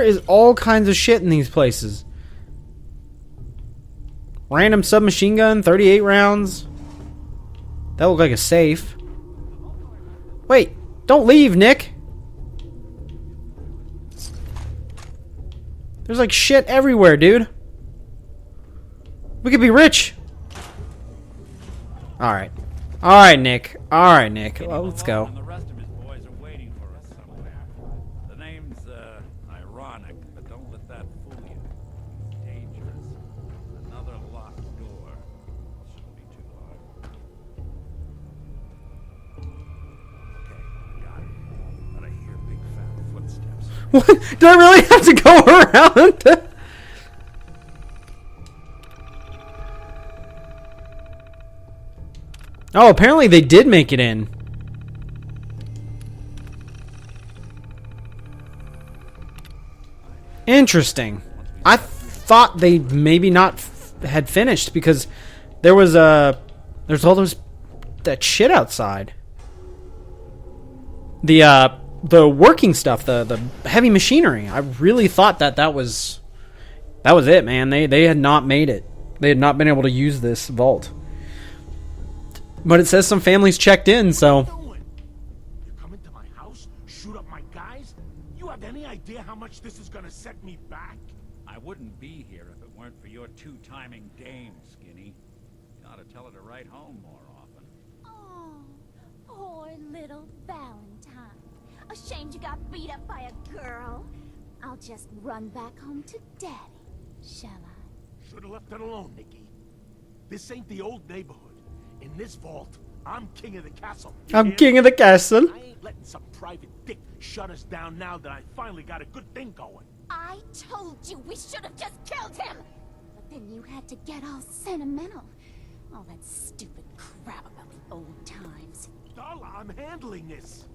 is all kinds of shit in these places. Random submachine gun, 38 rounds. That looked like a safe. Wait, don't leave, Nick. There's like shit everywhere, dude. We could be rich. Alright. Alright, Nick. Alright, Nick. Well, let's go. And the rest of his boys are waiting for us somewhere. The name's, ironic, but don't let that fool you. It's dangerous. Another locked door. Shouldn't be too hard. Okay, got it. But I hear big fat footsteps. What? Do I really have to go around? Oh, apparently they did make it in. Interesting. I thought they maybe not had finished because there's all those that shit outside. The working stuff, the heavy machinery. I really thought that was it, man. They had not made it. They had not been able to use this vault. But it says some families checked in, so. You come into my house, shoot up my guys? You have any idea how much this is gonna set me back? I wouldn't be here if it weren't for your two-timing dame, Skinny. You ought to tell her to write home more often. Oh, poor little Valentine. Ashamed you got beat up by a girl. I'll just run back home to Daddy, shall I? Should've left it alone, Nikki. This ain't the old neighborhood. In this vault, I'm king of the castle. I'm king of the castle. I ain't letting some private dick shut us down now that I finally got a good thing going. I told you we should have just killed him! But then you had to get all sentimental. All that stupid crap about the old times. Darla, I'm handling this.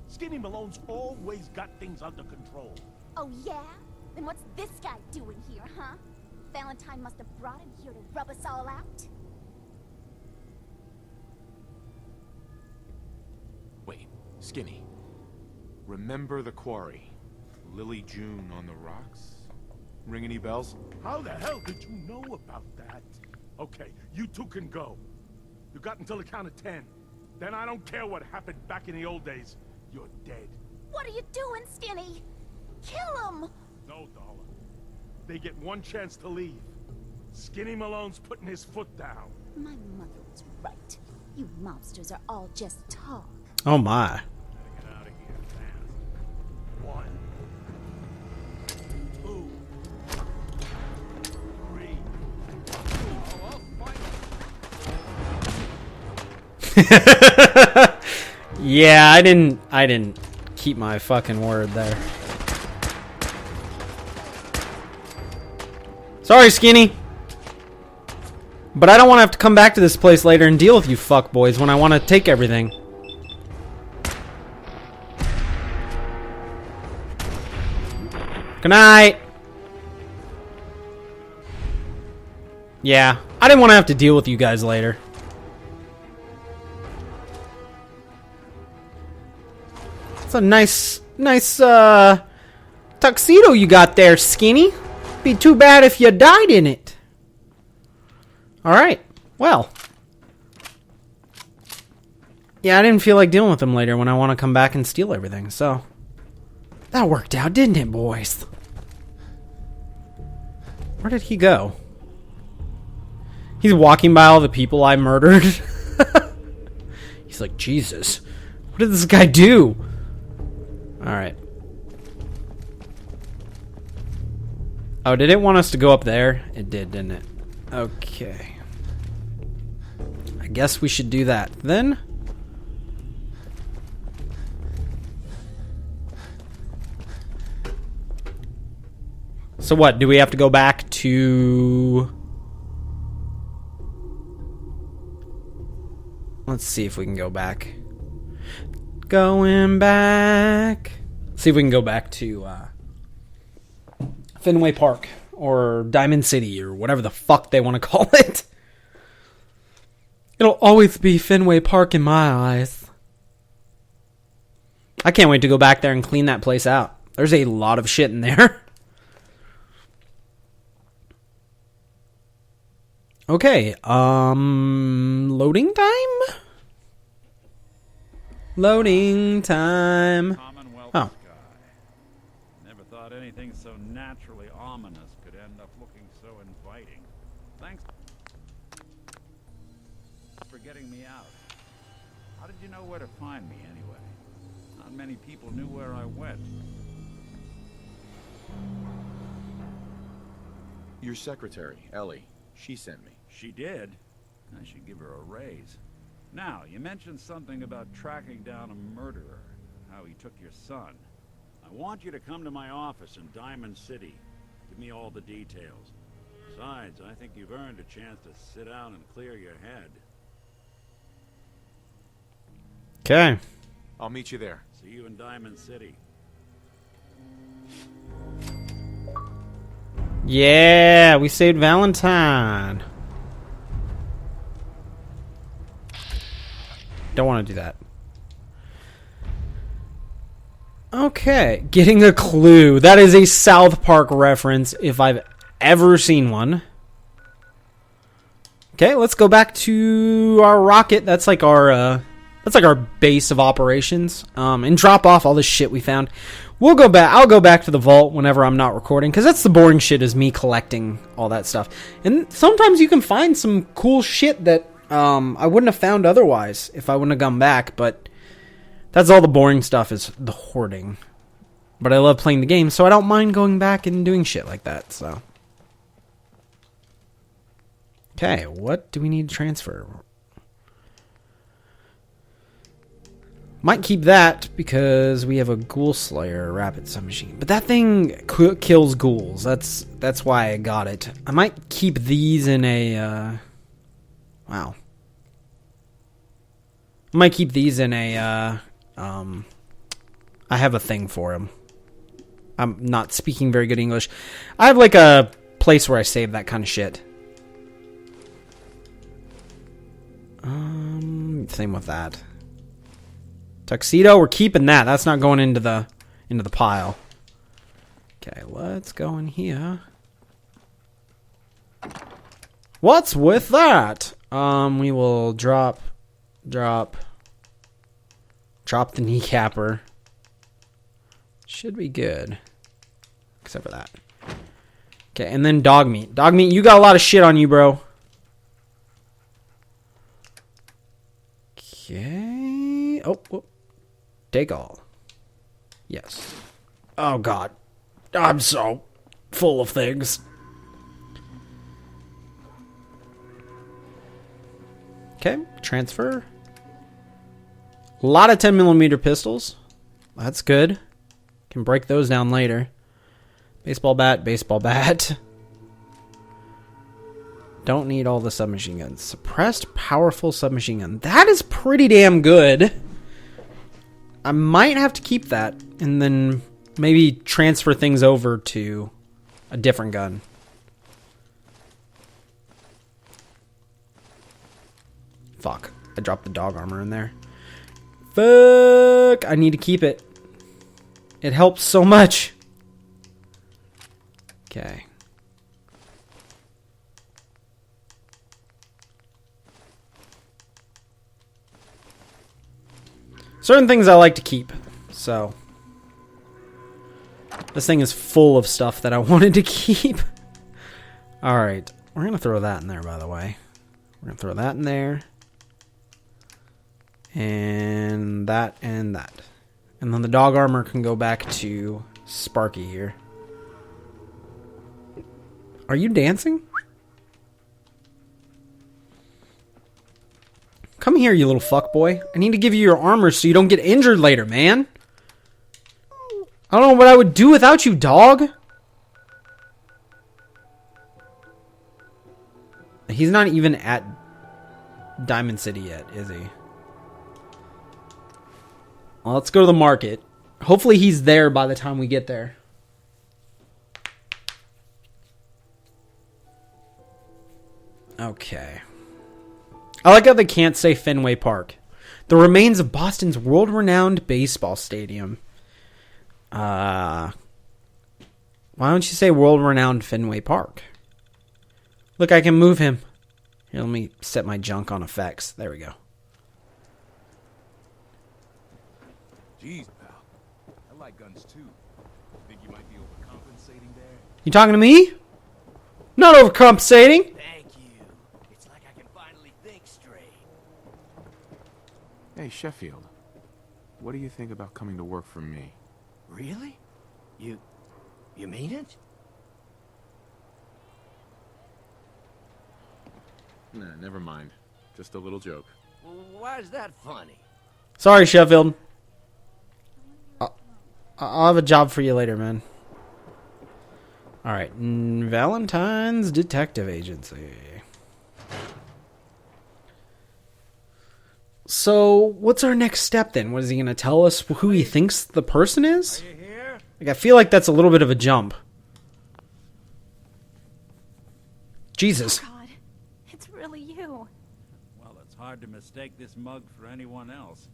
Skinny Malone's always got things under control. Oh yeah? Then what's this guy doing here, huh? Valentine must have brought him here to rub us all out? Wait, Skinny. Remember the quarry? Lily June on the rocks? Ring any bells? How the hell did you know about that? Okay, you two can go. You got until the count of 10. Then I don't care what happened back in the old days. You're dead. What are you doing, Skinny? Kill him! No, Darla. They get one chance to leave. Skinny Malone's putting his foot down. My mother was right. You mobsters are all just talk. Oh my. Get out of here fast. 1, 2, 3. Oh, I'll fight. Yeah, I didn't keep my fucking word there. Sorry, Skinny. But I don't want to have to come back to this place later and deal with you fuckboys when I want to take everything. Good night. Yeah, I didn't want to have to deal with you guys later. It's a nice tuxedo you got there, Skinny. Be too bad if you died in it. Alright, well. Yeah, I didn't feel like dealing with them later when I want to come back and steal everything, so. That worked out, didn't it, boys? Where did he go? He's walking by all the people I murdered. He's like, Jesus. What did this guy do? Alright. Oh, did it want us to go up there? It did, didn't it? Okay. I guess we should do that then. So what? Do we have to go back to... Let's see if we can go back. Going back. See if we can go back to Fenway Park or Diamond City or whatever the fuck they want to call it. It'll always be Fenway Park in my eyes. I can't wait to go back there and clean that place out. There's a lot of shit in there. Okay, loading time? Loading time. Commonwealth Oh. Sky. Never thought anything so naturally ominous could end up looking so inviting. Thanks for getting me out. How did you know where to find me anyway? Not many people knew where I went. Your secretary, Ellie, she sent me. She did. I should give her a raise. Now, you mentioned something about tracking down a murderer, how he took your son. I want you to come to my office in Diamond City. Give me all the details. Besides, I think you've earned a chance to sit down and clear your head. Okay. I'll meet you there. See you in Diamond City. Yeah, we saved Valentine. Don't want to do that. Okay, getting a clue. That is a South Park reference if I've ever seen one. Okay, let's go back to our rocket. That's like our base of operations. And drop off all the shit we found. We'll go back. I'll go back to the vault whenever I'm not recording, because that's the boring shit, is me collecting all that stuff. And sometimes you can find some cool shit that I wouldn't have found otherwise if I wouldn't have gone back, but that's all the boring stuff, is the hoarding. But I love playing the game, so I don't mind going back and doing shit like that, so. Okay, what do we need to transfer? Might keep that because we have a Ghoul Slayer rapid submachine. But that thing kills ghouls. That's why I got it. I might keep these in a... wow. I might keep these in a... I have a thing for them. I'm not speaking very good English. I have like a place where I save that kind of shit. Same with that. Tuxedo, we're keeping that. That's not going into the pile. Okay, let's go in here. What's with that? We will drop the kneecapper. Should be good. Except for that. Okay, and then dog meat. Dog meat, you got a lot of shit on you, bro. Okay. Oh, whoop. Take all. Yes. Oh, God. I'm so full of things. Okay, transfer. A lot of 10mm pistols. That's good. Can break those down later. Baseball bat, baseball bat. Don't need all the submachine guns. Suppressed powerful submachine gun. That is pretty damn good. I might have to keep that and then maybe transfer things over to a different gun. Fuck. I dropped the dog armor in there. Fuck. I need to keep it. It helps so much. Okay. Certain things I like to keep, so. This thing is full of stuff that I wanted to keep. Alright, we're going to throw that in there, by the way. We're going to throw that in there. And that and that. And then the dog armor can go back to Sparky here. Are you dancing? Come here, you little fuckboy. I need to give you your armor so you don't get injured later, man. I don't know what I would do without you, dog. He's not even at Diamond City yet, is he? Well, let's go to the market. Hopefully he's there by the time we get there. Okay. I like how they can't say Fenway Park. The remains of Boston's world-renowned baseball stadium. Why don't you say world-renowned Fenway Park? Look, I can move him. Here, let me set my junk on effects. There we go. Jeez, pal. I like guns too. Think you might be overcompensating there? You talking to me? Not overcompensating. Thank you. It's like I can finally think straight. Hey, Sheffield. What do you think about coming to work for me? Really? You mean it? Nah, never mind. Just a little joke. Why is that funny? Sorry, Sheffield. I'll have a job for you later, man. All right, Valentine's Detective Agency. So, what's our next step then? What is he going to tell us who he thinks the person is? You here? Like, I feel like that's a little bit of a jump. Jesus. God, it's really you. Well, it's hard to mistake this mug for anyone else.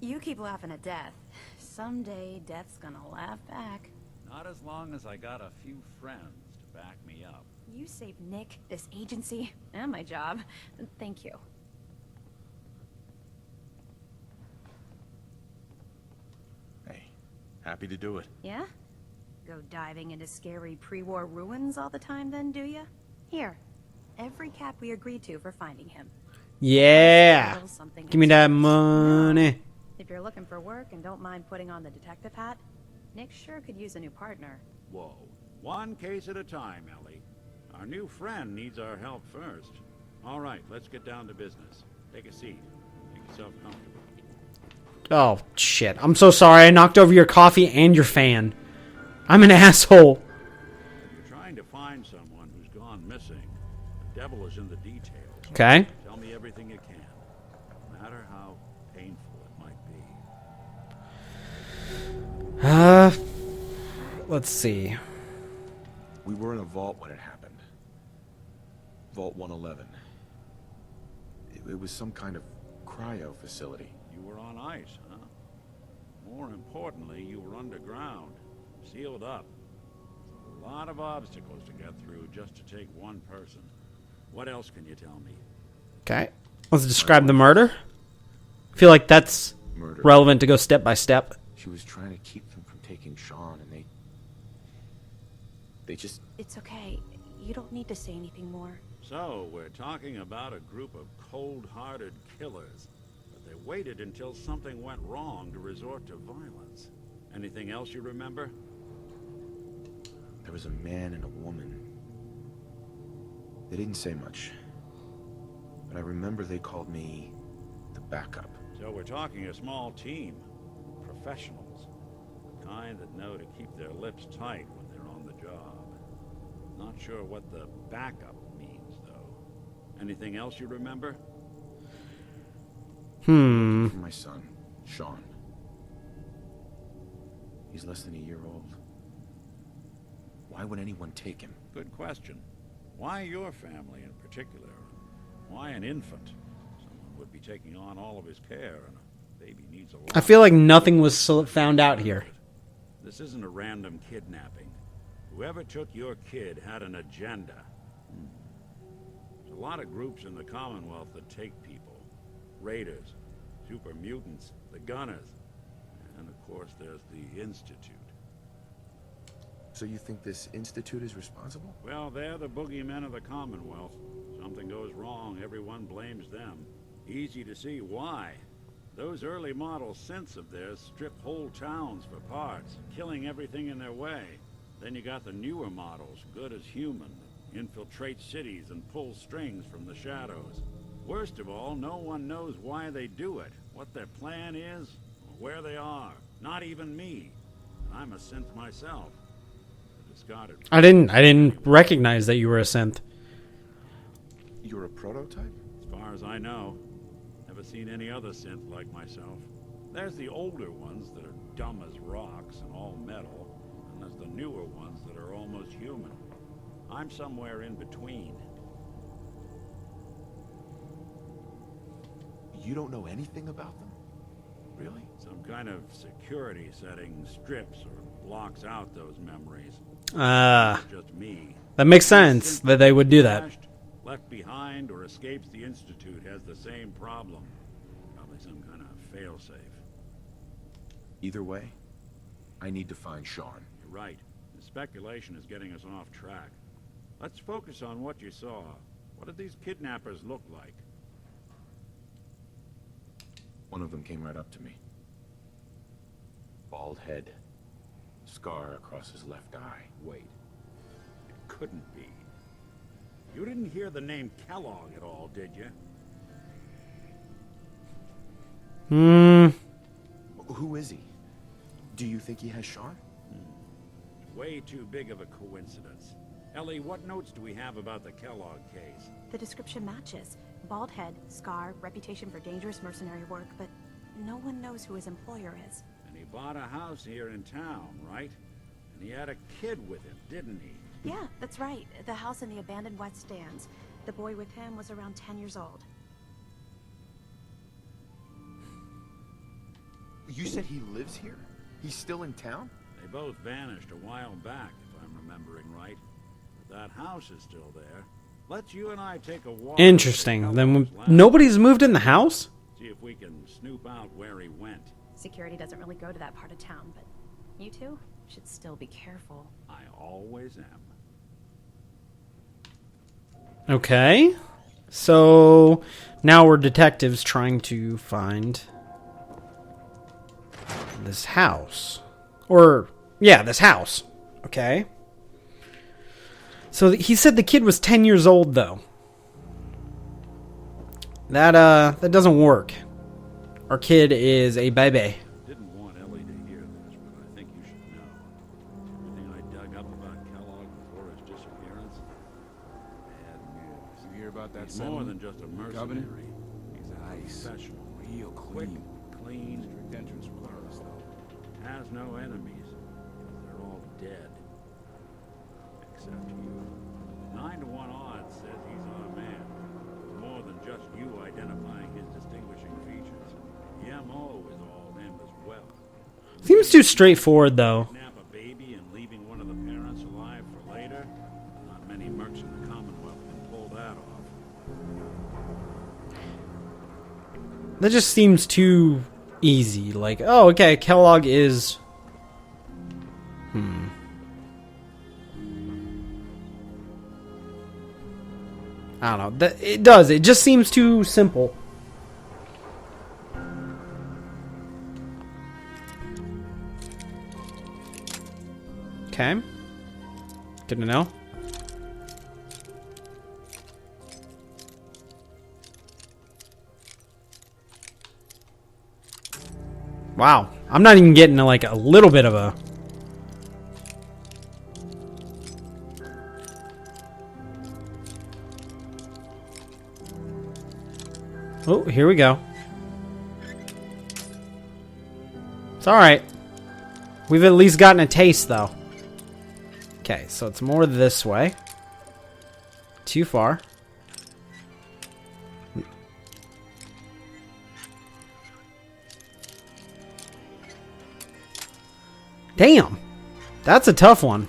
You keep laughing at death. Someday, death's gonna laugh back. Not as long as I got a few friends to back me up. You saved Nick, this agency, and my job. Thank you. Hey, happy to do it. Yeah? Go diving into scary pre-war ruins all the time then, do ya? Here, every cap we agreed to for finding him. Yeah. Little something Give me that extra. money. If you're looking for work and don't mind putting on the detective hat, Nick sure could use a new partner. Whoa. One case at a time, Ellie. Our new friend needs our help first. All right, let's get down to business. Take a seat. Make yourself comfortable. Oh, shit. I'm so sorry. I knocked over your coffee and your fan. I'm an asshole. You're trying to find someone who's gone missing. The devil is in the details. Okay. Tell me everything you can, no matter how painful it might be. Let's see. We were in a vault when it happened. Vault 111. It was some kind of cryo facility. You were on ice, huh? More importantly, you were underground, sealed up. A lot of obstacles to get through just to take one person. What else can you tell me? Okay. Let's describe the murder. I feel like that's Murder. relevant to go step by step. She was trying to keep them from taking Sean, and they just... It's okay. You don't need to say anything more. So, we're talking about a group of cold-hearted killers. But they waited until something went wrong to resort to violence. Anything else you remember? There was a man and a woman. They didn't say much. But I remember they called me the backup. So we're talking a small team. Professionals. The kind that know to keep their lips tight when they're on the job. Not sure what the backup means, though. Anything else you remember? For my son, Sean. He's less than a year old. Why would anyone take him? Good question. Why your family in particular? Why an infant? Someone would be taking on all of his care, and a baby needs a lot. I feel like nothing was found out here. This isn't a random kidnapping. Whoever took your kid had an agenda. There's a lot of groups in the Commonwealth that take people. Raiders, super mutants, the Gunners, and of course there's the Institute. So you think this institute is responsible? Well, they're the boogeymen of the Commonwealth. Something goes wrong, everyone blames them. Easy to see why. Those early model synths of theirs strip whole towns for parts, killing everything in their way. Then you got the newer models, good as human, infiltrate cities and pull strings from the shadows. Worst of all, no one knows why they do it, what their plan is, or where they are. Not even me. I'm a synth myself. Discarded. I didn't recognize that you were a synth. You're a prototype? As far as I know, never seen any other synth like myself. There's the older ones that are dumb as rocks and all metal, and there's the newer ones that are almost human. I'm somewhere in between. You don't know anything about them? Really? Some kind of security setting strips or blocks out those memories. Ah, It's just me. that makes sense that they would do that. Crashed, left behind or escapes the Institute has the same problem. Probably some kind of failsafe. Either way, I need to find Sean. You're right. The speculation is getting us off track. Let's focus on what you saw. What did these kidnappers look like? One of them came right up to me. Bald head. Scar across his left eye. Wait. It couldn't be. You didn't hear the name Kellogg at all, did you? Who is he? Do you think he has Sean? Way too big of a coincidence. Ellie, what notes do we have about the Kellogg case? The description matches. Bald head, scar, reputation for dangerous mercenary work, but no one knows who his employer is. And he bought a house here in town, right? And he had a kid with him, didn't he? Yeah, that's right. The house in the abandoned West Stands. The boy with him was around 10 years old. You said he lives here? He's still in town? They both vanished a while back, if I'm remembering right. But that house is still there. Let's you and I take a walk. Interesting. Then nobody's moved in the house? See if we can snoop out where he went. Security doesn't really go to that part of town, but you two should still be careful. I always am. Okay. So now we're detectives trying to find this house. Or, yeah, this house. Okay. So he said the kid was 10 years old, though. That doesn't work. Our kid is a baby. Didn't want Ellie to hear this, but I think you should know. Everything I dug up about Kellogg before his disappearance? Bad news. You hear about that He's more than just a Covenant? mercenary. He's a professional. Real Quick, clean, Strict entrance requirements, though. has no enemies. They're all dead. Except you. 9 to 1 odds says he's our man. More than just you identifying his distinguishing features. The MO is all in as well. Seems too straightforward, though. Kidnap a baby and leaving one of the parents alive for later? Not many mercs in the Commonwealth can pull that off. That just seems too easy. Like, oh, okay, Kellogg is... I don't know. It does. It just seems too simple. Okay. Good to know. Wow. I'm not even getting like a little bit of a... Oh, here we go. It's alright. We've at least gotten a taste, though. Okay, so it's more this way. Too far. Damn. That's a tough one.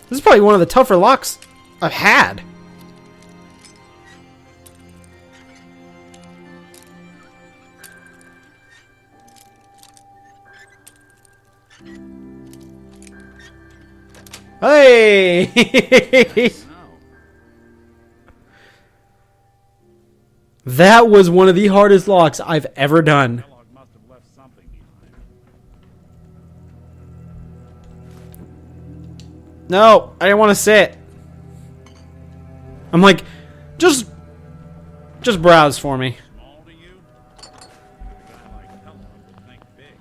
This is probably one of the tougher locks I've had. Hey! That was one of the hardest locks I've ever done. Kellogg must have left something behind. No, I didn't want to sit. I'm like, just browse for me. Small to you? A guy like Kellogg would think big.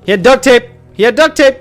He had duct tape. He had duct tape.